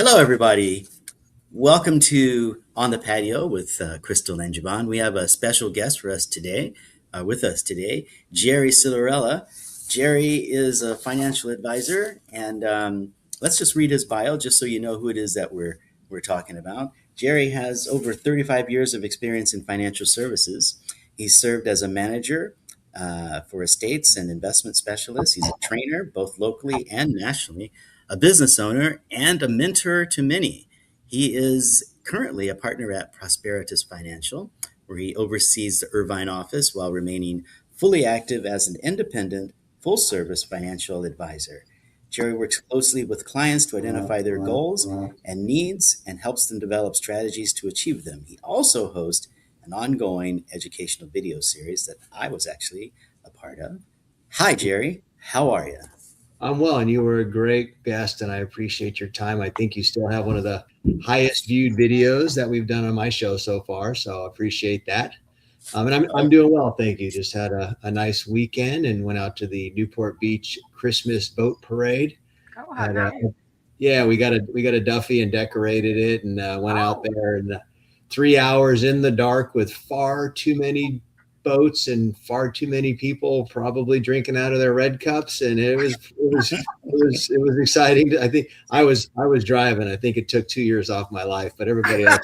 Hello, everybody. Welcome to On the Patio with Crystal and Jevon. We have a special guest for us today, with us today, Jerry Citarella. Jerry is a financial advisor, and let's just read his bio just so you know who it is that we're talking about. Jerry has over 35 years of experience in financial services. He's served as a manager for estates and investment specialist. He's a trainer, both locally and nationally, a business owner, and a mentor to many. He is currently a partner at Prosperitas Financial, where he oversees the Irvine office while remaining fully active as an independent, full service financial advisor. Jerry works closely with clients to identify their goals and needs and helps them develop strategies to achieve them. He also hosts an ongoing educational video series that I was actually a part of. Hi, Jerry. How are you? I'm well, and you were a great guest, and I appreciate your time. I think you still have one of the highest viewed videos that we've done on my show so far, so I appreciate that. And I'm doing well, thank you. Just had a nice weekend and went out to the Newport Beach Christmas boat parade. Oh, how Had nice. yeah, we got a Duffy and decorated it, and went out there and 3 hours in the dark with far too many boats and far too many people probably drinking out of their red cups, and it was exciting. I think I was driving. I think it took 2 years off my life, but everybody else.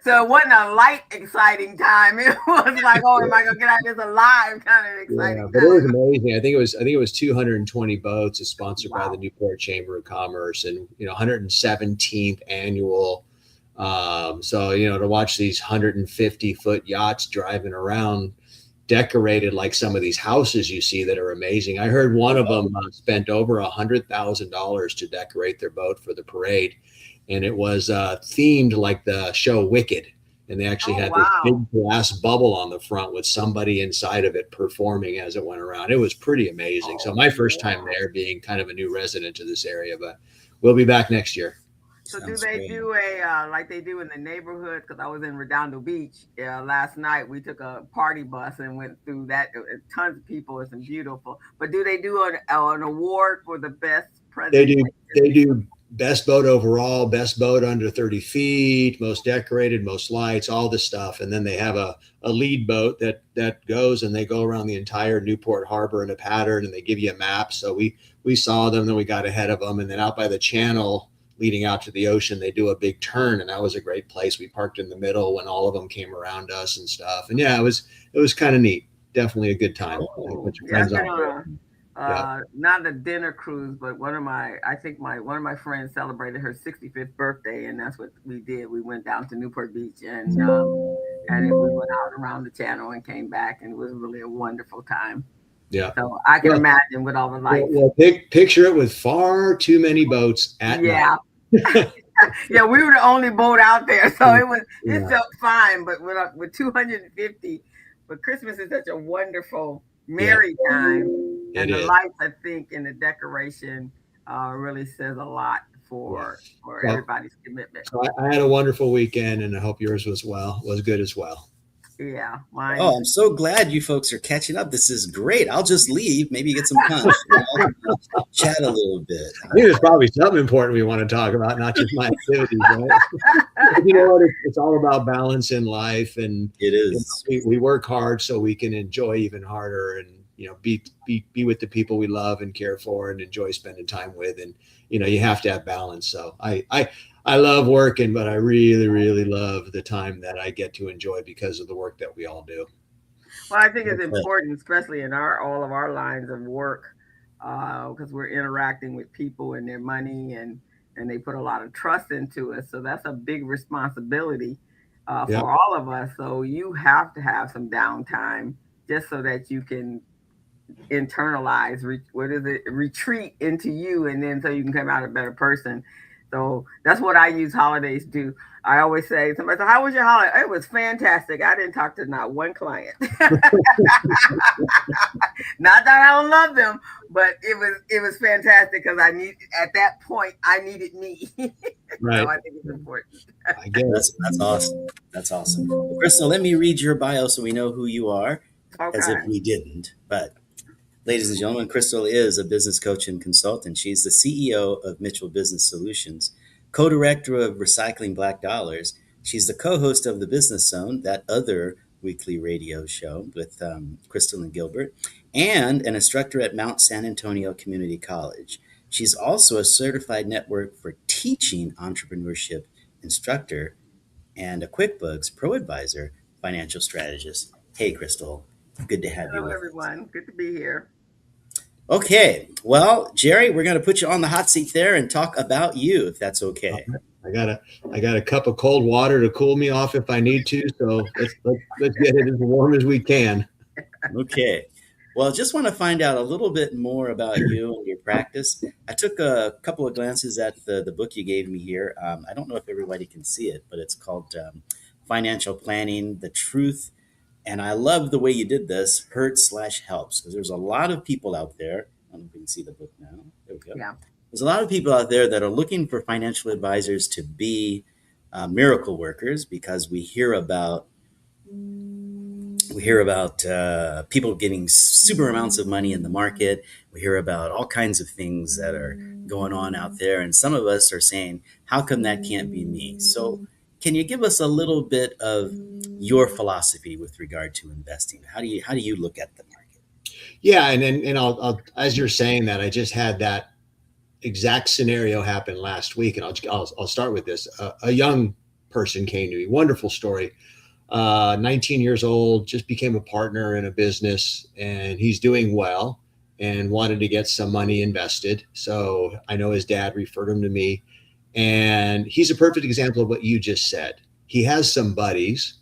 So it wasn't a light, exciting time. It was like, oh, am I gonna get out of this alive? Kind of exciting. Yeah, but it was amazing. I think it was 220 boats. It's sponsored by the Newport Chamber of Commerce, and 117th annual. So to watch these 150-foot yachts driving around, decorated like some of these houses you see that are amazing. I heard one of them spent over $100,000 to decorate their boat for the parade, and it was themed like the show Wicked. And they actually had this big glass bubble on the front with somebody inside of it performing as it went around. It was pretty amazing. So my first time there, being kind of a new resident to this area, but we'll be back next year. So do they do a like they do in the neighborhood? Because I was in Redondo Beach last night. We took a party bus and went through that. Tons of people. It's beautiful. But do they do an award for the best presentation? They do best boat overall, best boat under 30 feet, most decorated, most lights, all this stuff. And then they have a lead boat that goes, and they go around the entire Newport Harbor in a pattern, and they give you a map. So we saw them, then we got ahead of them, and then out by the channel leading out to the ocean, they do a big turn, and that was a great place. We parked in the middle when all of them came around us and stuff. And yeah, it was kind of neat. Definitely a good time. Put your friends on. Not a dinner cruise, but one of my friends celebrated her 65th birthday, and that's what we did. We went down to Newport Beach and we went out around the channel and came back, and it was really a wonderful time. Yeah. So I can imagine with all the lights. Well, picture it with far too many boats at night. Yeah, we were the only boat out there, so it felt fine. But with 250, but Christmas is such a wonderful, merry time, and the lights, I think, and the decoration really says a lot for everybody's commitment. So I had a wonderful weekend, and I hope yours was good as well. Yeah. I'm so glad you folks are catching up. This is great. I'll just leave, maybe get some punch, chat a little bit. I think there's probably something important we want to talk about, not just my activities, right? You know what? It's all about balance in life, and it is. We work hard so we can enjoy even harder, and be with the people we love and care for and enjoy spending time with, and you have to have balance. So I love working, but I really, really love the time that I get to enjoy because of the work that we all do. Well, I think it's important, especially in all of our lines of work, because we're interacting with people and their money, and they put a lot of trust into us. So that's a big responsibility for all of us. So you have to have some downtime just so that you can internalize, retreat into you, and then so you can come out a better person. So that's what I use holidays do. I always say, somebody said, how was your holiday? It was fantastic. I didn't talk to not one client. Not that I don't love them, but it was fantastic because at that point I needed me. Right. So I think it's important. I guess that's awesome. That's awesome. Well, Crystal, let me read your bio so we know who you are, as if we didn't. But Ladies and gentlemen, Crystal is a business coach and consultant. She's the CEO of Mitchell Business Solutions, co-director of Recycling Black Dollars. She's the co-host of The Business Zone, that other weekly radio show with Crystal and Gilbert, and an instructor at Mount San Antonio Community College. She's also a certified network for teaching entrepreneurship instructor and a QuickBooks Pro Advisor financial strategist. Hey, Crystal, good to have you Hello, with us. everyone. Good to be here. Okay, well, Jerry, we're going to put you on the hot seat there and talk about you, if that's okay. I got a cup of cold water to cool me off if I need to. So let's get it as warm as we can. Okay. Well, just want to find out a little bit more about you and your practice. I took a couple of glances at the book you gave me here. I don't know if everybody can see it, but it's called Financial Planning, The Truth. And I love the way you did this, hurts/helps, because there's a lot of people out there. I don't know if you can see the book now. There we go. Yeah. There's a lot of people out there that are looking for financial advisors to be miracle workers, because we hear about people getting super amounts of money in the market. We hear about all kinds of things that are going on out there, and some of us are saying, "How come that can't be me?" So, can you give us a little bit of your philosophy with regard to investing? How do you look at the market? Yeah, and I'll as you're saying that, I just had that exact scenario happen last week, and I'll start with this. A young person came to me, wonderful story. 19 years old, just became a partner in a business, and he's doing well and wanted to get some money invested. So I know his dad referred him to me, and he's a perfect example of what you just said. He has some buddies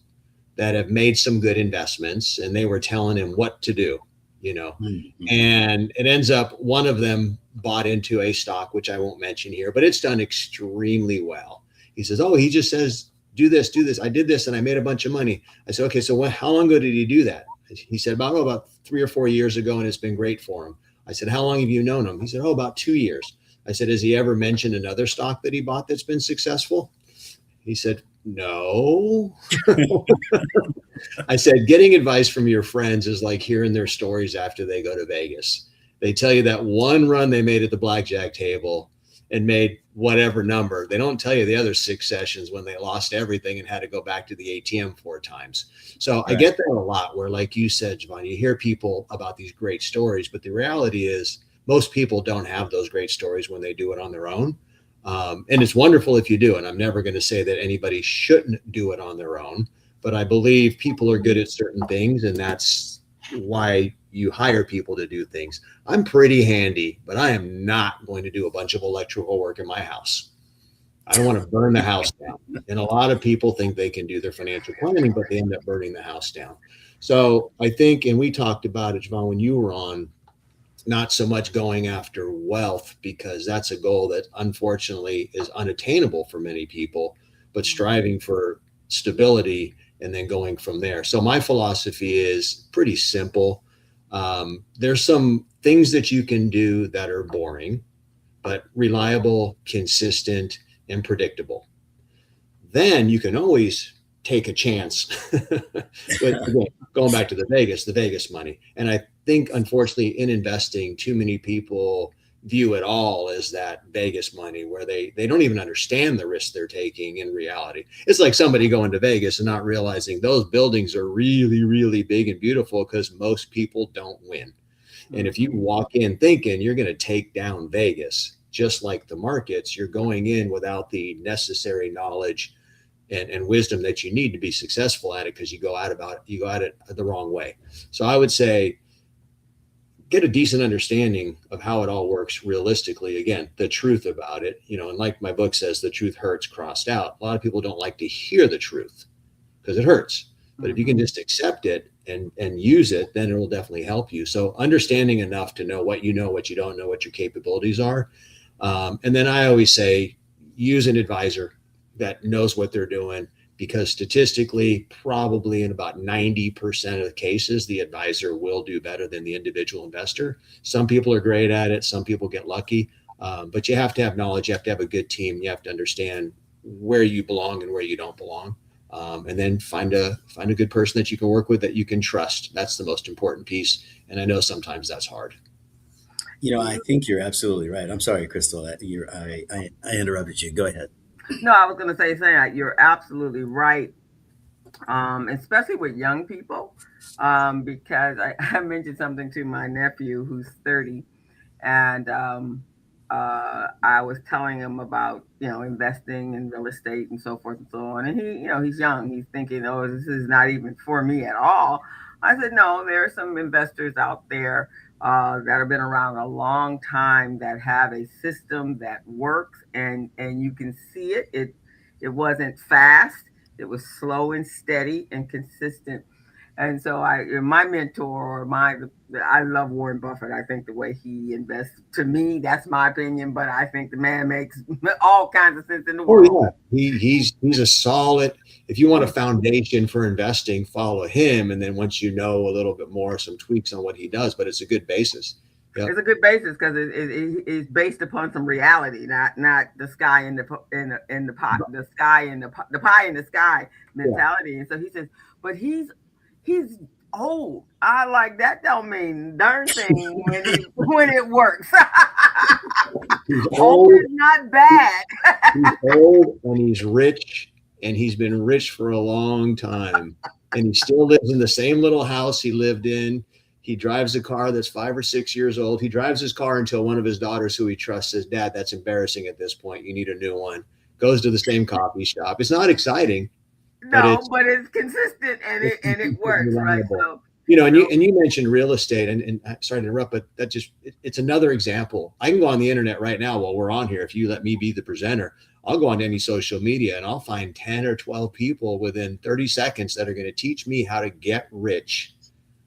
that have made some good investments, and they were telling him what to do, Mm-hmm. and it ends up one of them bought into a stock, which I won't mention here, but it's done extremely well. He says, "Oh, he just says, do this. I did this and I made a bunch of money." I said, "Okay, so how long ago did he do that?" He said, about 3 or 4 years ago, and it's been great for him. I said, "How long have you known him?" He said, "Oh, about 2 years." I said, "Has he ever mentioned another stock that he bought that's been successful?" He said, "No." I said, "Getting advice from your friends is like hearing their stories after they go to Vegas. They tell you that one run they made at the blackjack table and made whatever number. They don't tell you the other 6 sessions when they lost everything and had to go back to the ATM 4 times. So right. I get that a lot where, like you said, Jevon, you hear people about these great stories, but the reality is most people don't have those great stories when they do it on their own. And it's wonderful if you do. And I'm never going to say that anybody shouldn't do it on their own, but I believe people are good at certain things, and that's why you hire people to do things. I'm pretty handy, but I am not going to do a bunch of electrical work in my house. I don't want to burn the house down. And a lot of people think they can do their financial planning, but they end up burning the house down. So I think, and we talked about it, Jevon, when you were on, not so much going after wealth, because that's a goal that unfortunately is unattainable for many people, but striving for stability and then going from there. So my philosophy is pretty simple. There's some things that you can do that are boring, but reliable, consistent, and predictable. Then you can always take a chance. But again, going back to the Vegas money. And I think, unfortunately, in investing, too many people view it all as that Vegas money, where they don't even understand the risk they're taking in reality. It's like somebody going to Vegas and not realizing those buildings are really, really big and beautiful, because most people don't win. And if you walk in thinking you're going to take down Vegas, just like the markets, you're going in without the necessary knowledge and wisdom that you need to be successful at it, because you go at it the wrong way. So I would say, get a decent understanding of how it all works realistically. Again, the truth about it, and like my book says, the truth hurts crossed out. A lot of people don't like to hear the truth because it hurts. But if you can just accept it and use it, then it will definitely help you. So understanding enough to know what you don't know, what your capabilities are. And then I always say, use an advisor that knows what they're doing, because statistically, probably in about 90% of the cases, the advisor will do better than the individual investor. Some people are great at it. Some people get lucky. But you have to have knowledge. You have to have a good team. You have to understand where you belong and where you don't belong. And then find a good person that you can work with, that you can trust. That's the most important piece. And I know sometimes that's hard. I think you're absolutely right. I'm sorry, Crystal. I interrupted you. Go ahead. No, I was going to say, you're absolutely right, especially with young people, because I mentioned something to my nephew who's 30, and I was telling him about investing in real estate and so forth and so on. And he's young. He's thinking, oh, this is not even for me at all. I said, no, there are some investors out there that have been around a long time that have a system that works, and you can see it. It wasn't fast. It was slow and steady and consistent. And so my mentor, I love Warren Buffett. I think the way he invests, to me, that's my opinion, but I think the man makes all kinds of sense in the world. Oh yeah, he's a solid. If you want a foundation for investing, follow him, and then once you know a little bit more, some tweaks on what he does, but it's a good basis. Yep. It's a good basis because it's based upon some reality, not the sky in the pot, the sky in the pie in the sky mentality. Yeah. And so he says, but he's old. I like that. Don't mean darn thing when it works. He's old is not bad. He's old and he's rich, and he's been rich for a long time, and he still lives in the same little house he lived in. He drives a car that's 5 or 6 years old. He drives his car until one of his daughters, who he trusts, says, "Dad, that's embarrassing at this point. You need a new one." Goes to the same coffee shop. It's not exciting. No, but it's consistent and it works, right? So, and you mentioned real estate, and sorry to interrupt, but it's another example. I can go on the internet right now while we're on here. If you let me be the presenter, I'll go on any social media and I'll find 10 or 12 people within 30 seconds that are going to teach me how to get rich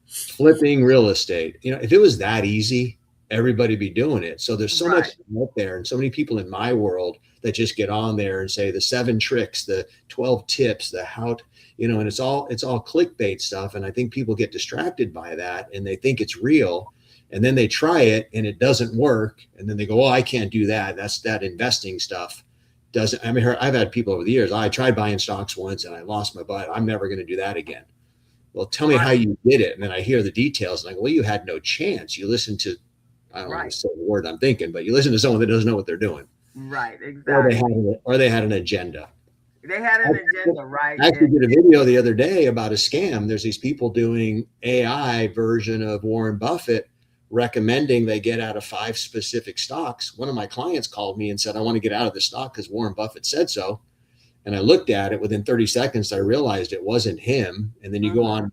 flipping real estate. If it was that easy, everybody'd be doing it. So there's so much out there, and so many people in my world that just get on there and say the 7 tricks, the 12 tips, the how, and it's all clickbait stuff. And I think people get distracted by that, and they think it's real, and then they try it and it doesn't work. And then they go, "Oh, I can't do that. That's that investing stuff." I've had people over the years, "I tried buying stocks once and I lost my butt. I'm never going to do that again." Well, tell me how you did it. And then I hear the details and I go, "Well, you had no chance. You listened to," I don't want to say the word I'm thinking, but you listen to someone that doesn't know what they're doing. Right, exactly. Or they had an agenda. They had an agenda, right? I actually did a video the other day about a scam. There's these people doing AI version of Warren Buffett, recommending they get out of 5 specific stocks. One of my clients called me and said, "I want to get out of this stock because Warren Buffett said so." And I looked at it within 30 seconds. I realized it wasn't him. And then you go on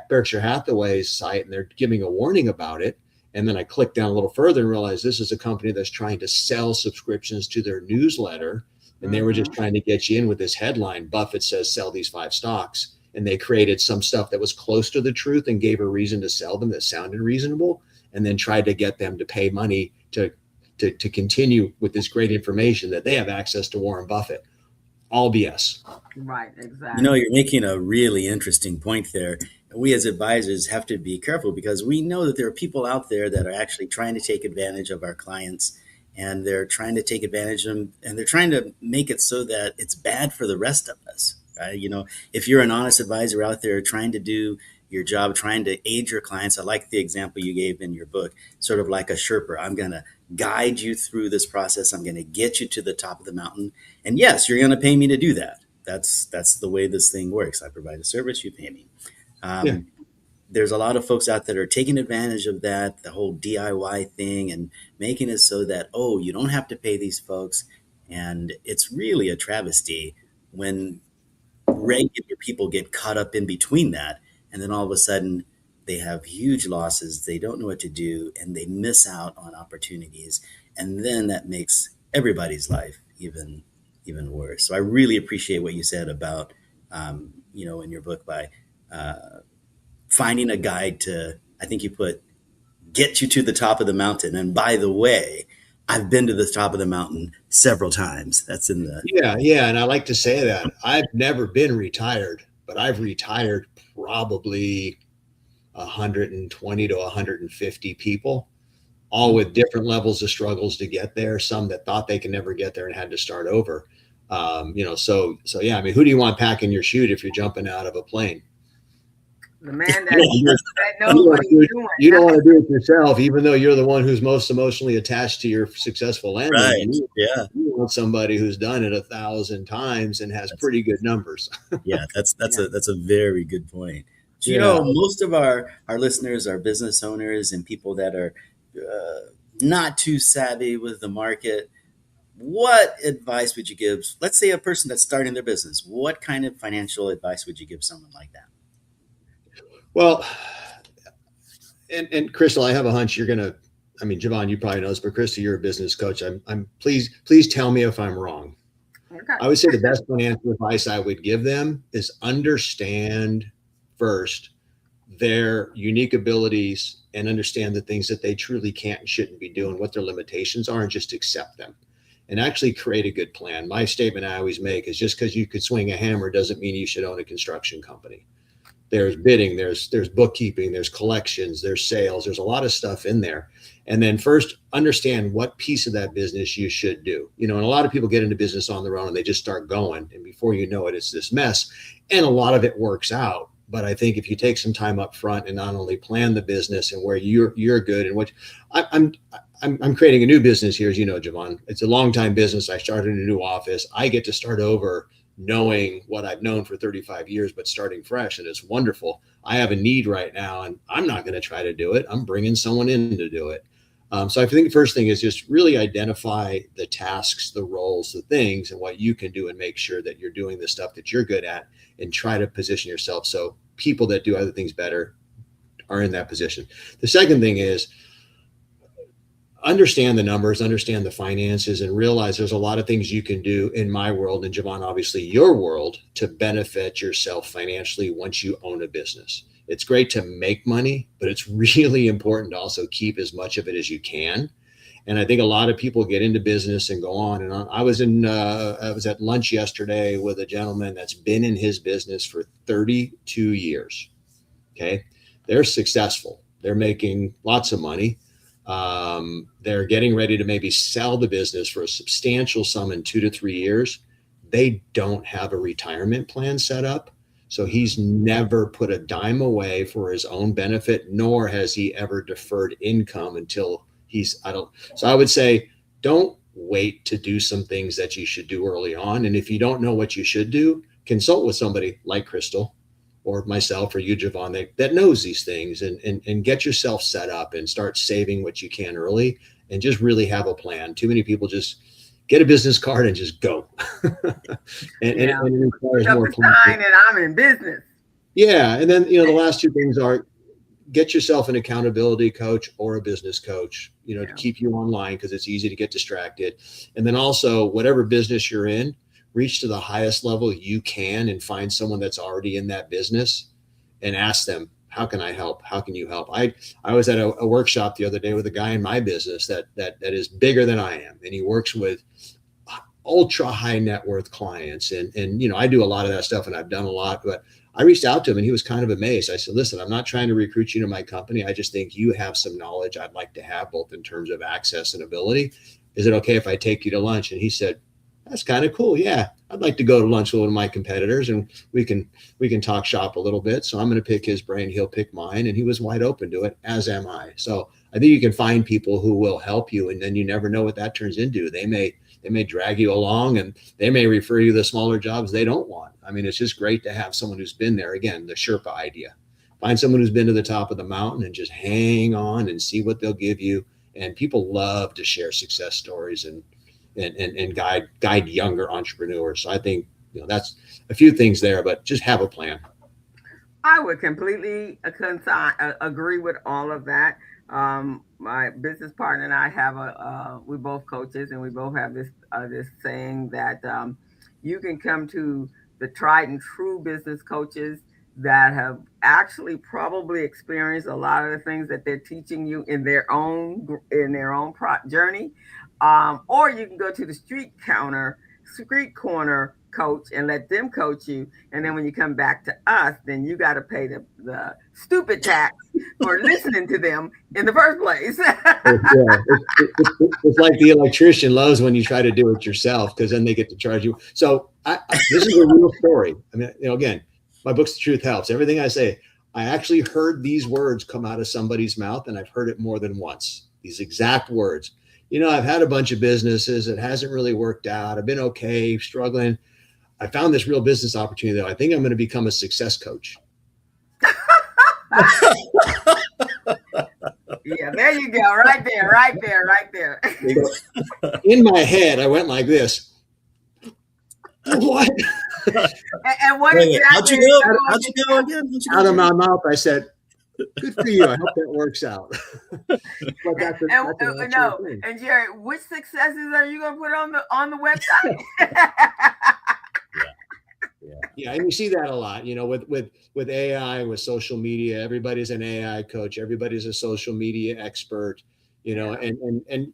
Berkshire Hathaway's site and they're giving a warning about it. And then I clicked down a little further and realized this is a company that's trying to sell subscriptions to their newsletter. And they were just trying to get you in with this headline, "Buffett says sell these 5 stocks." And they created some stuff that was close to the truth and gave a reason to sell them that sounded reasonable, and then tried to get them to pay money to continue with this great information that they have access to Warren Buffett. All BS. Right, exactly. You're making a really interesting point there. We as advisors have to be careful because we know that there are people out there that are actually trying to take advantage of our clients, and they're trying to take advantage of them, and they're trying to make it so that it's bad for the rest of us. Right? If you're an honest advisor out there trying to do your job, trying to aid your clients, I like the example you gave in your book, sort of like a Sherpa. I'm going to guide you through this process. I'm going to get you to the top of the mountain. And yes, you're going to pay me to do that. That's the way this thing works. I provide a service, you pay me. There's a lot of folks out that are taking advantage of that, the whole DIY thing, and making it so that, oh, you don't have to pay these folks. And it's really a travesty when regular people get caught up in between that. And then all of a sudden they have huge losses. They don't know what to do, and they miss out on opportunities. And then that makes everybody's life even worse. So I really appreciate what you said about, in your book, by finding a guide to, I think you put, get you to the top of the mountain. And by the way, I've been to the top of the mountain several times. That's in the... Yeah. And I like to say that I've never been retired, but I've retired probably 120 to 150 people, all with different levels of struggles to get there. Some that thought they could never get there and had to start over. So yeah, who do you want packing your chute if you're jumping out of a plane? The man that knows what he's doing. You don't want to do it yourself, even though you're the one who's most emotionally attached to your successful landing. Right. Yeah. You want somebody who's done it 1,000 times and has pretty good numbers. Yeah, that's a very good point. So, Yeah. most of our listeners are business owners and people that are not too savvy with the market. What advice would you give, let's say, a person that's starting their business? What kind of financial advice would you give someone like that? Well, and Crystal, I have a hunch you're gonna. I mean, Jevon, you probably know this, but Crystal, you're a business coach. I'm please tell me if I'm wrong. Okay. I would say the best financial advice I would give them is understand first their unique abilities and understand the things that they truly can't and shouldn't be doing, what their limitations are, and just accept them and actually create a good plan. My statement I always make is just because you could swing a hammer doesn't mean you should own a construction company. There's bidding, there's bookkeeping, there's collections, there's sales, there's a lot of stuff in there. And then first understand what piece of that business you should do. And a lot of people get into business on their own and they just start going. And before you know it, it's this mess. And a lot of it works out. But I think if you take some time up front and not only plan the business and where you're good and what I'm creating a new business here, as you know, Jevon. It's a long time business. I started in a new office. I get to start over knowing what I've known for 35 years, but starting fresh. And it's wonderful. I have a need right now and I'm not going to try to do it. I'm bringing someone in to do it. So I think the first thing is just really identify the tasks, the roles, the things, and what you can do and make sure that you're doing the stuff that you're good at and try to position yourself so people that do other things better are in that position. The second thing is understand the numbers, understand the finances, and realize there's a lot of things you can do in my world, and Jevon, obviously your world, to benefit yourself financially once you own a business. It's great to make money, but it's really important to also keep as much of it as you can. And I think a lot of people get into business and go on and on. I was at lunch yesterday with a gentleman that's been in his business for 32 years. Okay. They're successful. They're making lots of money. They're getting ready to maybe sell the business for a substantial sum in 2 to 3 years. They don't have a retirement plan set up. So he's never put a dime away for his own benefit, nor has he ever deferred income until so I would say, don't wait to do some things that you should do early on. And if you don't know what you should do, consult with somebody like Crystal or myself or you, Jevon, that knows these things and get yourself set up and start saving what you can early and just really have a plan. Too many people just get a business card and just go. and it requires more planning. And I'm in business. Yeah. And then, the last two things are get yourself an accountability coach or a business coach, to keep you online because it's easy to get distracted. And then also whatever business you're in, reach to the highest level you can and find someone that's already in that business and ask them, how can I help? How can you help? I was at a workshop the other day with a guy in my business that is bigger than I am. And he works with ultra high net worth clients. And I do a lot of that stuff and I've done a lot, but I reached out to him and he was kind of amazed. I said, listen, I'm not trying to recruit you to my company. I just think you have some knowledge I'd like to have both in terms of access and ability. Is it okay if I take you to lunch? And he said, that's kind of cool. Yeah, I'd like to go to lunch with one of my competitors and we can talk shop a little bit. So I'm going to pick his brain. He'll pick mine. And he was wide open to it, as am I. So I think you can find people who will help you. And then you never know what that turns into. They may drag you along and they may refer you to the smaller jobs they don't want. I mean, it's just great to have someone who's been there. Again, the Sherpa idea. Find someone who's been to the top of the mountain and just hang on and see what they'll give you. And people love to share success stories and guide younger entrepreneurs. So I think, that's a few things there, but just have a plan. I would completely agree with all of that. My business partner and I have we both coaches and we both have this saying that you can come to the tried and true business coaches that have actually probably experienced a lot of the things that they're teaching you in their own journey. Or you can go to the street corner coach and let them coach you. And then when you come back to us, then you got to pay the stupid tax for listening to them in the first place. It's like the electrician loves when you try to do it yourself because then they get to charge you. So this is a real story. I mean, again, my book's The Truth Helps. Everything I say, I actually heard these words come out of somebody's mouth, and I've heard it more than once. These exact words. I've had a bunch of businesses. It hasn't really worked out. I've been okay, struggling. I found this real business opportunity, though. I think I'm going to become a success coach. Yeah, there you go. Right there. In my head, I went like this. What? And what exactly? How'd you go again? Out of my mouth, I said, "Good for you. I hope that works out." And Jerry, which successes are you going to put on the website? Yeah, and you see that a lot, with AI, with social media. Everybody's an AI coach. Everybody's a social media expert, and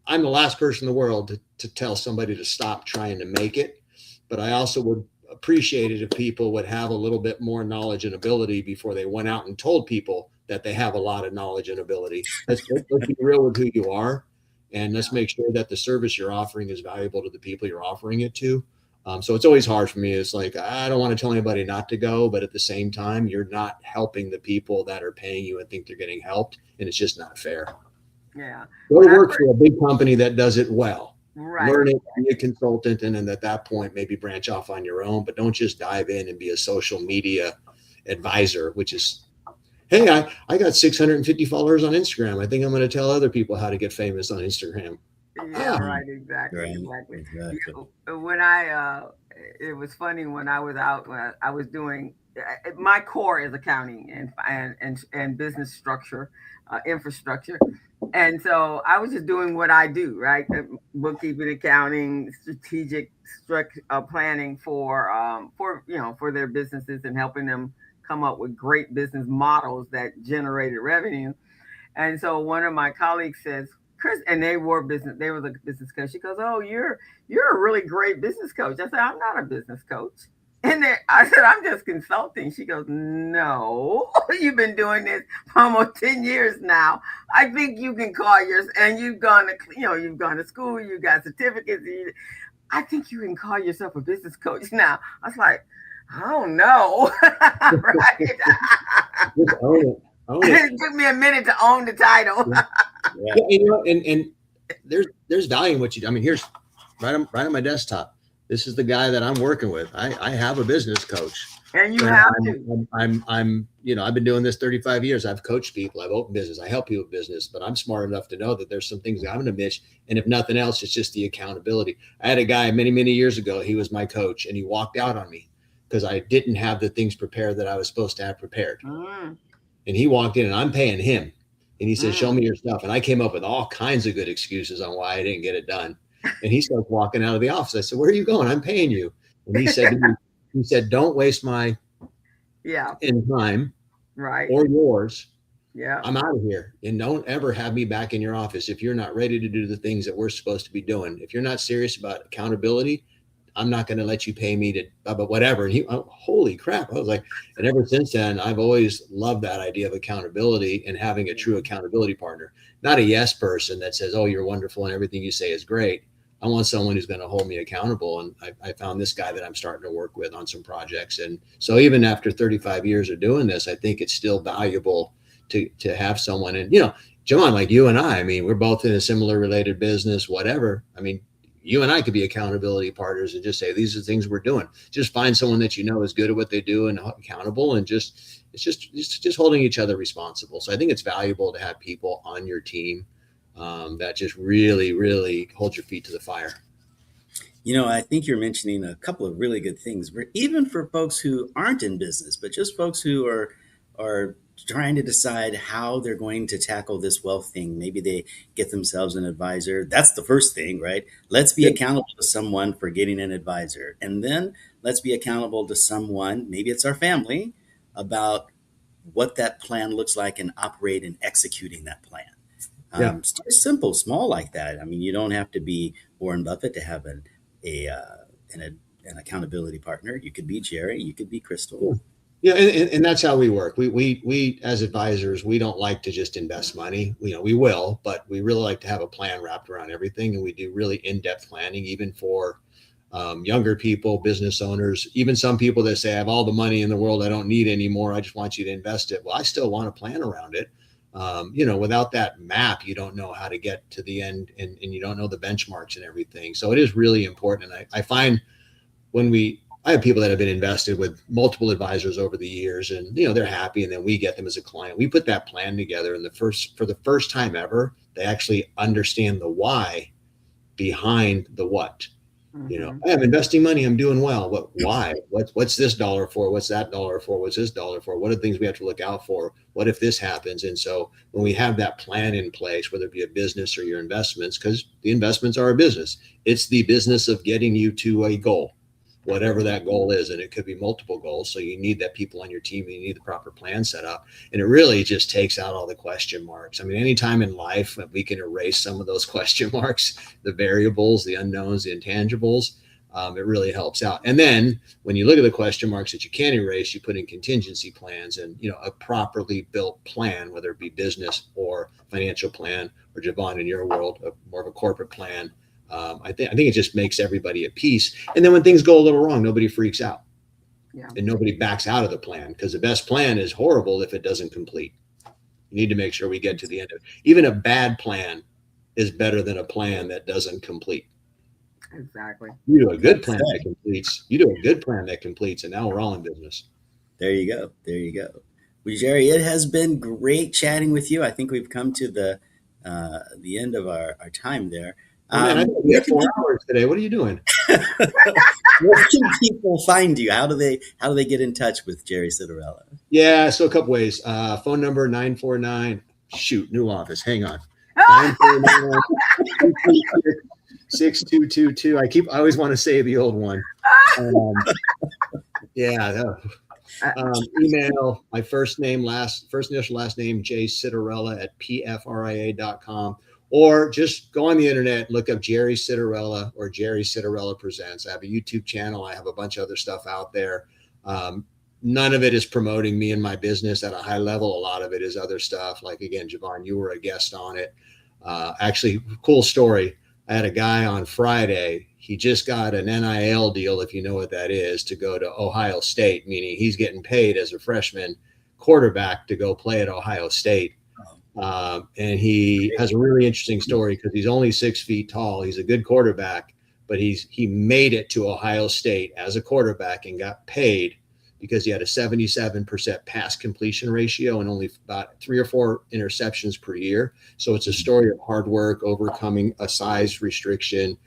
I'm the last person in the world to tell somebody to stop trying to make it. But I also would appreciate it if people would have a little bit more knowledge and ability before they went out and told people that they have a lot of knowledge and ability. Let's be real with who you are, and let's make sure that the service you're offering is valuable to the people you're offering it to. So it's always hard for me. It's like, I don't want to tell anybody not to go, but at the same time, you're not helping the people that are paying you and think they're getting helped. And it's just not fair. Yeah. Go to work for a big company that does it well. Right. Learn it, be a consultant, and then at that point, maybe branch off on your own, but don't just dive in and be a social media advisor, which is, hey, I got 650 followers on Instagram. I think I'm going to tell other people how to get famous on Instagram. Yeah, right. Exactly. When it was funny when I was out, when I was doing, my core is accounting and business structure, infrastructure. And so I was just doing what I do, right? Bookkeeping, accounting, strategic planning for their businesses and helping them come up with great business models that generated revenue. And so one of my colleagues says, Chris, and they were the business coach. She goes, "Oh, you're a really great business coach." I said, "I'm not a business coach." And I said, "I'm just consulting." She goes, "No, you've been doing this for almost 10 years now. I think you can call yours, and you've gone to school, you got certificates. I think you can call yourself a business coach now." I was like, "I don't know." Right? Just own it. It took me a minute to own the title. Yeah, and there's value in what you do. I mean, here's right on my desktop. This is the guy that I'm working with. I have a business coach. And you have to. I'm I've been doing this 35 years. I've coached people. I've opened business. I help people with business, but I'm smart enough to know that there's some things I'm going to miss. And if nothing else, it's just the accountability. I had a guy many, many years ago. He was my coach, and he walked out on me because I didn't have the things prepared that I was supposed to have prepared. And he walked in, and I'm paying him. And he said, "Show me your stuff." And I came up with all kinds of good excuses on why I didn't get it done. And he starts walking out of the office. I said, "Where are you going? I'm paying you." And he said, "Don't waste my time, right, or yours. Yeah, I'm out of here. And don't ever have me back in your office if you're not ready to do the things that we're supposed to be doing. If you're not serious about accountability, I'm not going to let you pay me to but whatever." And holy crap. I was like, and ever since then, I've always loved that idea of accountability and having a true accountability partner, not a yes person that says, "Oh, you're wonderful and everything you say is great." I want someone who's going to hold me accountable. And I found this guy that I'm starting to work with on some projects. And so even after 35 years of doing this, I think it's still valuable to have someone. And, Jevon, like you and I mean, we're both in a similar related business, whatever. I mean, you and I could be accountability partners and just say, these are the things we're doing. Just find someone that is good at what they do and accountable, and it's just holding each other responsible. So I think it's valuable to have people on your team that just really, really hold your feet to the fire. I think you're mentioning a couple of really good things, even for folks who aren't in business, but just folks who are trying to decide how they're going to tackle this wealth thing. Maybe they get themselves an advisor. That's the first thing, right? Let's be accountable to someone for getting an advisor. And then let's be accountable to someone, maybe it's our family, about what that plan looks like and operate and executing that plan. Start simple, small like that. I mean, you don't have to be Warren Buffett to have an accountability partner. You could be Jerry, you could be Crystal. Yeah, and that's how we work. We as advisors, we don't like to just invest money. We will, but we really like to have a plan wrapped around everything, and we do really in-depth planning, even for younger people, business owners, even some people that say, I have all the money in the world I don't need anymore. I just want you to invest it. Well, I still want to plan around it. Without that map, you don't know how to get to the end, and you don't know the benchmarks and everything. So it is really important. And I find I have people that have been invested with multiple advisors over the years, and they're happy, and then we get them as a client. We put that plan together, and for the first time ever, they actually understand the why behind the what. I'm investing money, I'm doing well. Why? What's this dollar for? What's that dollar for? What's this dollar for? What are the things we have to look out for? What if this happens? And so when we have that plan in place, whether it be a business or your investments, because the investments are a business, it's the business of getting you to a goal, whatever that goal is. And it could be multiple goals. So you need that people on your team, you need the proper plan set up. And it really just takes out all the question marks. I mean, anytime in life that we can erase some of those question marks, the variables, the unknowns, the intangibles, it really helps out. And then when you look at the question marks that you can't erase, you put in contingency plans and, a properly built plan, whether it be business or financial plan, or Jevon, in your world, more of a corporate plan. I think it just makes everybody at peace. And then when things go a little wrong, nobody freaks out, and nobody backs out of the plan, because the best plan is horrible if it doesn't complete. You need to make sure we get to the end of it. Even a bad plan is better than a plan that doesn't complete. Exactly. You do a good plan that completes. You do a good plan that completes, and now we're all in business. There you go. There you go. Well, Jerry, it has been great chatting with you. I think we've come to the end of our time there. Man, I think we have 4 hours today. What are you doing? Where can people find you? How do they get in touch with Jerry Citarella? Yeah, so a couple ways. Phone number 949. New office. Hang on. 949-6222. I always want to say the old one. Email my first initial last name, J Citarella at pfria.com. Or just go on the internet, look up Jerry Citarella or Jerry Citarella Presents. I have a YouTube channel. I have a bunch of other stuff out there. None of it is promoting me and my business at a high level. A lot of it is other stuff. Like, again, Jevon, you were a guest on it. Actually, cool story. I had a guy on Friday. He just got an NIL deal, if you know what that is, to go to Ohio State, meaning he's getting paid as a freshman quarterback to go play at Ohio State. And he has a really interesting story because he's only 6 feet tall. He's a good quarterback, but he made it to Ohio State as a quarterback and got paid because he had a 77% pass completion ratio and only about 3 or 4 interceptions per year. So it's a story of hard work, overcoming a size restriction,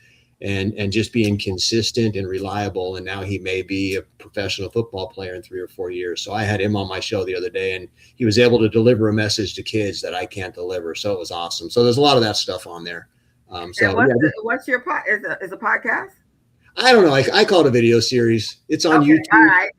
and just being consistent and reliable. And now he may be a professional football player in 3 or 4 years. So I had him on my show the other day, and he was able to deliver a message to kids that I can't deliver. So it was awesome. So there's a lot of that stuff on there. What's your is a podcast? I don't know. I call it a video series. It's on YouTube. All right.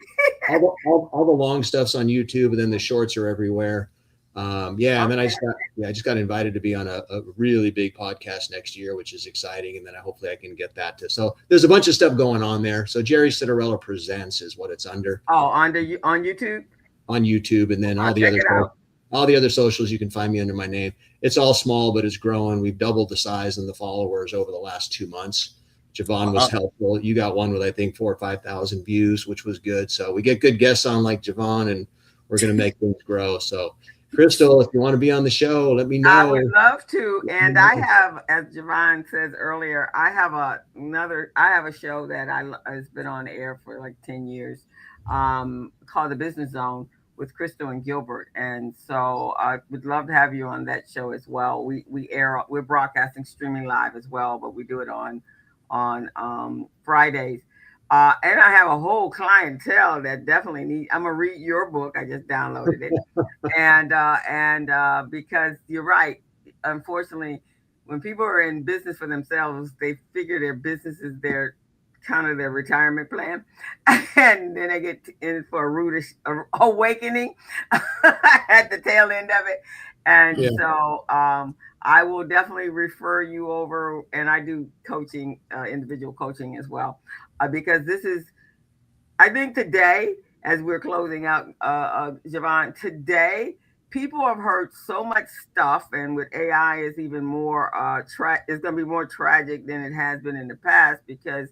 all the long stuff's on YouTube, and then the shorts are everywhere. And then I just got invited to be on a really big podcast next year, which is exciting. And then hopefully I can get that to. So there's a bunch of stuff going on there. So Jerry Citarella Presents is what it's under. Oh, on YouTube. On YouTube, and then all the other socials you can find me under my name. It's all small, but it's growing. We've doubled the size and the followers over the last 2 months. Jevon was helpful. You got one with, I think, 4,000 or 5,000 views, which was good. So we get good guests on like Jevon, and we're going to make things grow. So Crystal, if you want to be on the show, let me know. I would love to. And I have, as Jevon says earlier, I have a show that has been on air for like 10 years, called The Business Zone with Crystal and Gilbert. And so I would love to have you on that show as well. We're broadcasting streaming live as well, but we do it on Fridays. And I have a whole clientele that definitely I'm gonna read your book. I just downloaded it. and because you're right, unfortunately, when people are in business for themselves, they figure their business is their kind of their retirement plan, and then they get in for a rude awakening at the tail end of it. And so I will definitely refer you over, and I do coaching, individual coaching as well, because this is, I think today, as we're closing out, Jevon, today, people have heard so much stuff, and with AI is even more, it's going to be more tragic than it has been in the past, because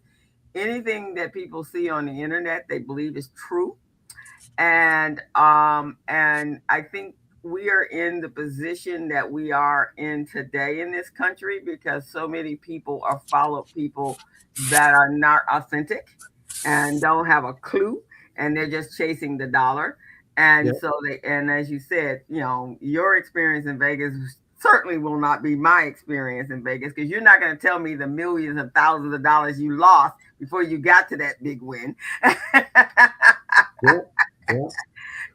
anything that people see on the internet, they believe is true. And I think we are in the position that we are in today in this country because so many people are follow people that are not authentic and don't have a clue, and they're just chasing the dollar. And Yeah. so and as you said, your experience in Vegas certainly will not be my experience in Vegas, because you're not going to tell me the millions and thousands of dollars you lost before you got to that big win. Yeah. Yeah.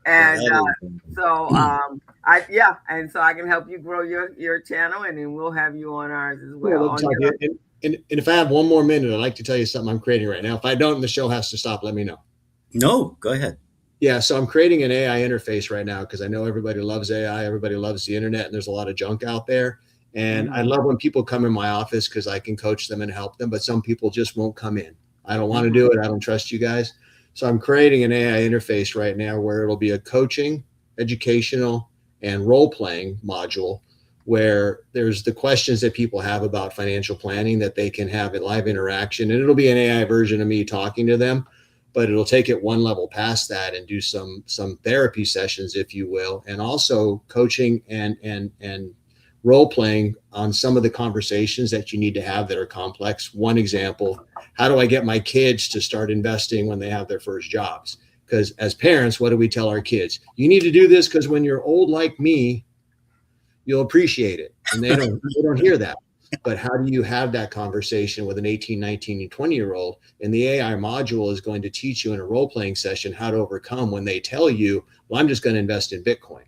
And Well, and so I can help you grow your channel, and then we'll have you on ours as Well, well. let me talk to you. And if I have one more minute, I'd like to tell you something I'm creating right now. If I don't, the show has to stop. Let me know. no, go ahead. Yeah, so I'm creating an AI interface right now because I know everybody loves AI, everybody loves the internet, and there's a lot of junk out there. And I love when people come in my office because I can coach them and help them, but some people just won't come in. I don't want to do it. I don't trust you guys. So I'm creating an AI interface right now where it'll be a coaching, educational, and role-playing module where there's the questions that people have about financial planning that they can have a live interaction. And it'll be an AI version of me talking to them, but it'll take it one level past that and do some therapy sessions, if you will, and also coaching and role playing on some of the conversations that you need to have that are complex. One example: how do I get my kids to start investing when they have their first jobs? Because as parents, what do we tell our kids? You need to do this because when you're old like me, you'll appreciate it. And they don't hear that. But how do you have that conversation with an 18, 19, and 20-year-old? And the AI module is going to teach you in a role-playing session how to overcome when they tell you, well, I'm just going to invest in Bitcoin.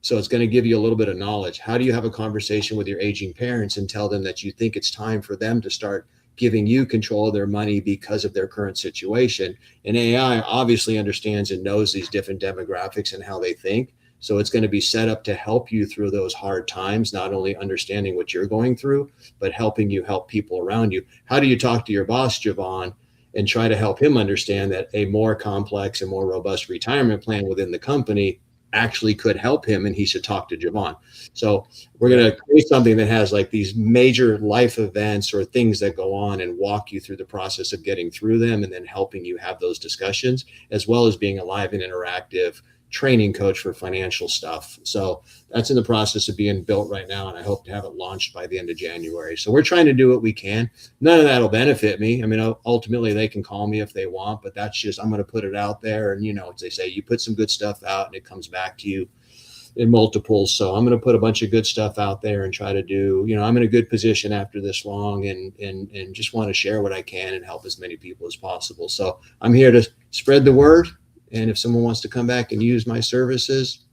So it's going to give you a little bit of knowledge. How do you have a conversation with your aging parents and tell them that you think it's time for them to start giving you control of their money because of their current situation? And AI obviously understands and knows these different demographics and how they think. So it's going to be set up to help you through those hard times, not only understanding what you're going through, but helping you help people around you. How do you talk to your boss, Jevon, and try to help him understand that a more complex and more robust retirement plan within the company actually could help him, and he should talk to Jevon? So we're going to create something that has like these major life events or things that go on and walk you through the process of getting through them and then helping you have those discussions, as well as being a live and interactive training coach for financial stuff. So that's in the process of being built right now, and I hope to have it launched by the end of January. So we're trying to do what we can. None of that will benefit me. I mean, ultimately they can call me if they want, but that's just, I'm going to put it out there. And as they say, you put some good stuff out and it comes back to you in multiples. So I'm going to put a bunch of good stuff out there and try to do, I'm in a good position after this long and just want to share what I can and help as many people as possible. So I'm here to spread the word. And if someone wants to come back and use my services,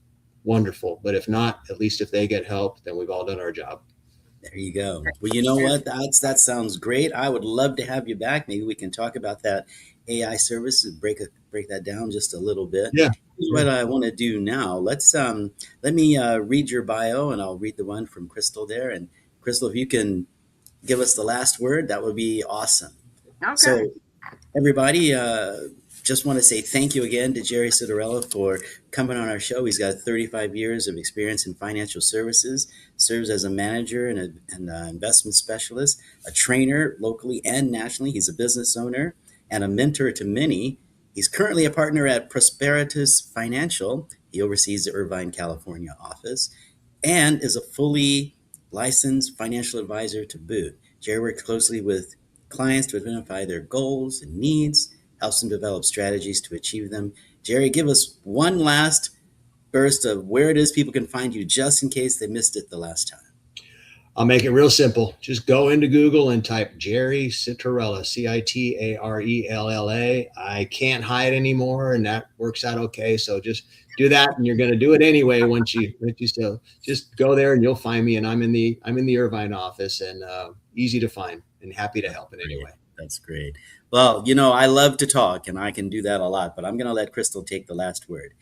wonderful. But if not, at least if they get help, then we've all done our job. There you go. Well, you know what? That sounds great. I would love to have you back. Maybe we can talk about that AI service and break that down just a little bit. Yeah. What I want to do now, let me read your bio, and I'll read the one from Crystal there. And Crystal, if you can give us the last word, that would be awesome. Okay. So everybody, just want to say thank you again to Jerry Citarella for coming on our show. He's got 35 years of experience in financial services, serves as a manager and an investment specialist, a trainer locally and nationally. He's a business owner and a mentor to many. He's currently a partner at Prosperitas Financial. He oversees the Irvine, California office and is a fully licensed financial advisor to boot. Jerry works closely with clients to identify their goals and needs, helps them develop strategies to achieve them. Jerry, give us one last burst of where it is people can find you, just in case they missed it the last time. I'll make it real simple. Just go into Google and type Jerry Citarella, Citarella. I can't hide anymore, and that works out okay. So just do that, and you're going to do it anyway. Once you still just go there, and you'll find me. And I'm in the Irvine office, and easy to find, and happy to help in any way. That's great. Well, I love to talk, and I can do that a lot, but I'm going to let Crystal take the last word.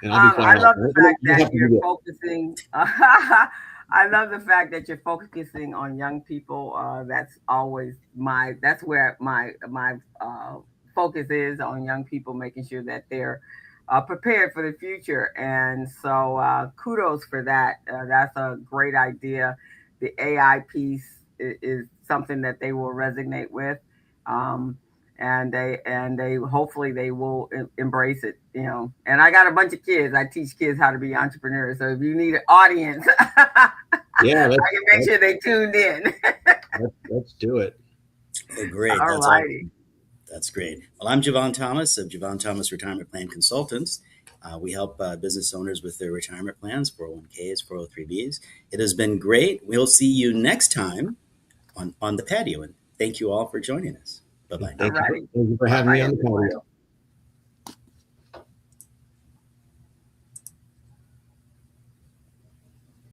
And I'll be quiet. I love the fact that you're focusing. I love the fact that you're focusing on young people. That's always that's where my focus is, on young people, making sure that they're prepared for the future. And so kudos for that. That's a great idea. The AI piece is something that they will resonate with. and they hopefully they will embrace it, you know. And I got a bunch of kids. I teach kids how to be entrepreneurs. So if you need an audience, yeah, I can make sure they tuned in. let's do it. Oh, great. All That's righty. awesome. That's great. Well, I'm Jevon Thomas of Jevon Thomas Retirement Plan Consultants. We help business owners with their retirement plans, 401ks, 403bs. It has been great. We'll see you next time on the patio. And thank you all for joining us. Bye-bye. Thank you for having me on the patio.